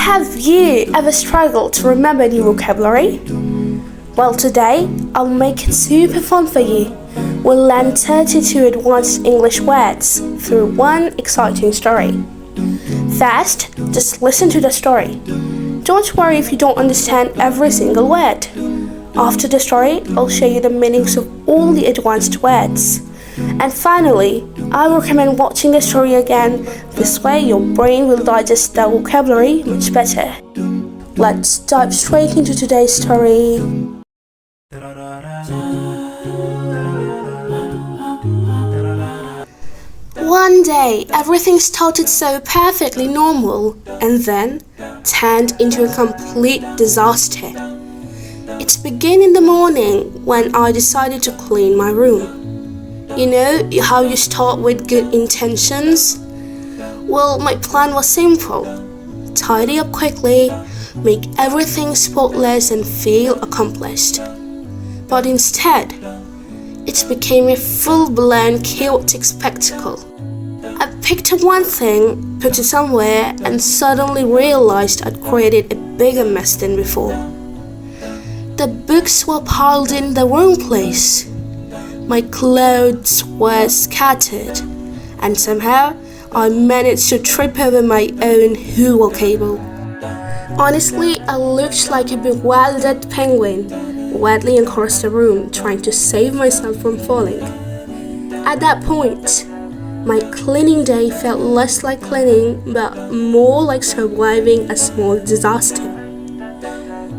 Have you ever struggled to remember new vocabulary? Well, today I'll make it super fun for you. We'll learn 32 advanced English words through one exciting story. First, just listen to the story. Don't worry if you don't understand every single word. After the story, I'll show you the meanings of all the advanced words. And finally, I recommend watching the story again. This way your brain will digest the vocabulary much better. Let's dive straight into today's story. One day, everything started so perfectly normal and then turned into a complete disaster. It began in the morning when I decided to clean my room. You know how you start with good intentions? Well, my plan was simple. Tidy up quickly, make everything spotless and feel accomplished. But instead, it became a full-blown chaotic spectacle. I picked up one thing, put it somewhere, and suddenly realized I'd created a bigger mess than before. The books were piled in the wrong place. My clothes were scattered, and somehow I managed to trip over my own Hurrem cable. Honestly, I looked like a bewildered penguin, waddling across the room trying to save myself from falling. At that point, my cleaning day felt less like cleaning, but more like surviving a small disaster.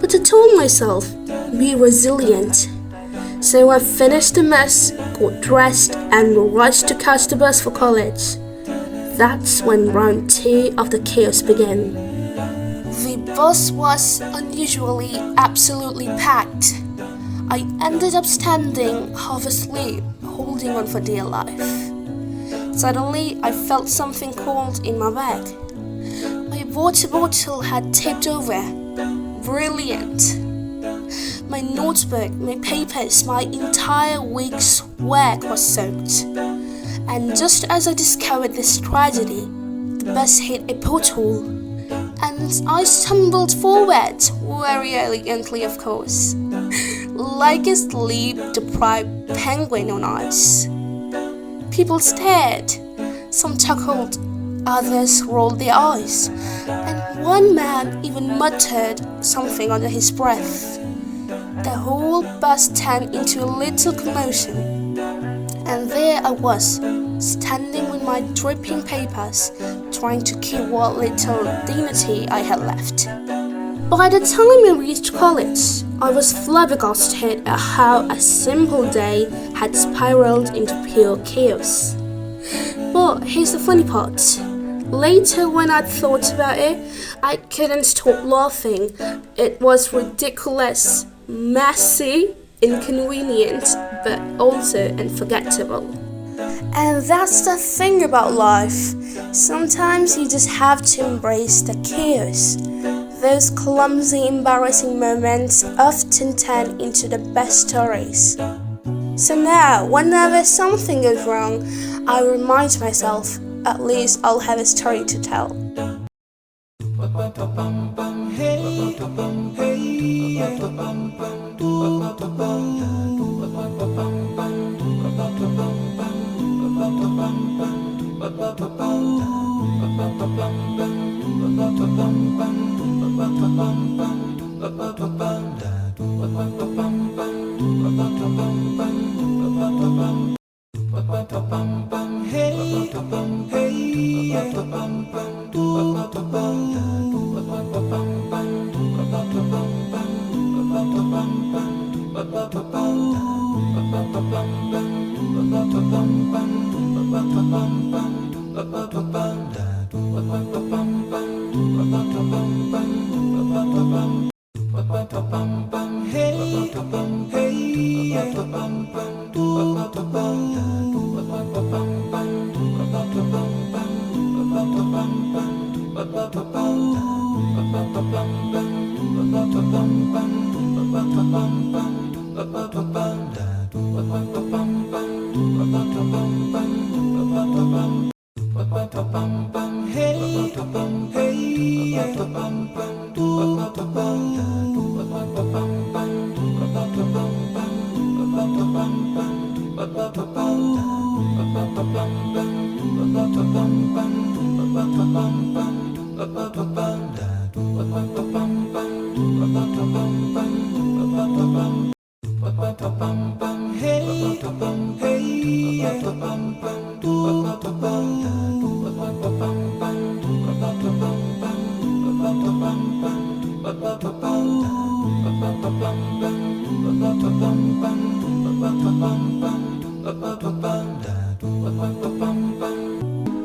But I told myself, be resilient. So I finished the mess, got dressed, and rushed to catch the bus for college. That's when round 2 of the chaos began. The bus was unusually absolutely packed. I ended up standing half asleep, holding on for dear life. Suddenly, I felt something cold in my bag. My water bottle had tipped over. Brilliant! My notebook, my papers, my entire week's work was soaked. And just as I discovered this tragedy, the bus hit a pothole, and I stumbled forward, very elegantly of course, like a sleep-deprived penguin on ice. People stared, some chuckled, others rolled their eyes, and one man even muttered something under his breath. The whole bus turned into a little commotion, and there I was, standing with my dripping papers, trying to keep what little dignity I had left. By the time I reached college, I was flabbergasted at how a simple day had spiraled into pure chaos. But here's the funny part. Later, when I thought about it, I couldn't stop laughing. It was ridiculous, messy, inconvenient, but also unforgettable. And that's the thing about life. Sometimes you just have to embrace the chaos. Those clumsy, embarrassing moments often turn into the best stories. So now, whenever something goes wrong, I remind myself, at least I'll have a story to tell.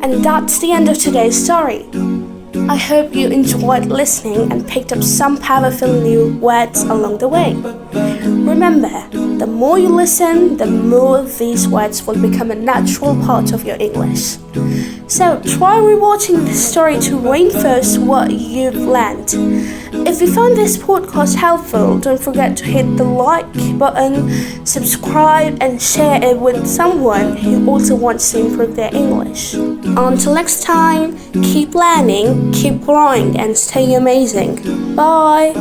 And that's the end of today's story. I hope you enjoyed listening and picked up some powerful new words along the way. Remember, the more you listen, the more these words will become a natural part of your English. So try rewatching this story to reinforce what you've learned. If you found this podcast helpful, don't forget to hit the like button, subscribe, and share it with someone who also wants to improve their English. Until next time, keep learning, keep growing, and stay amazing. Bye!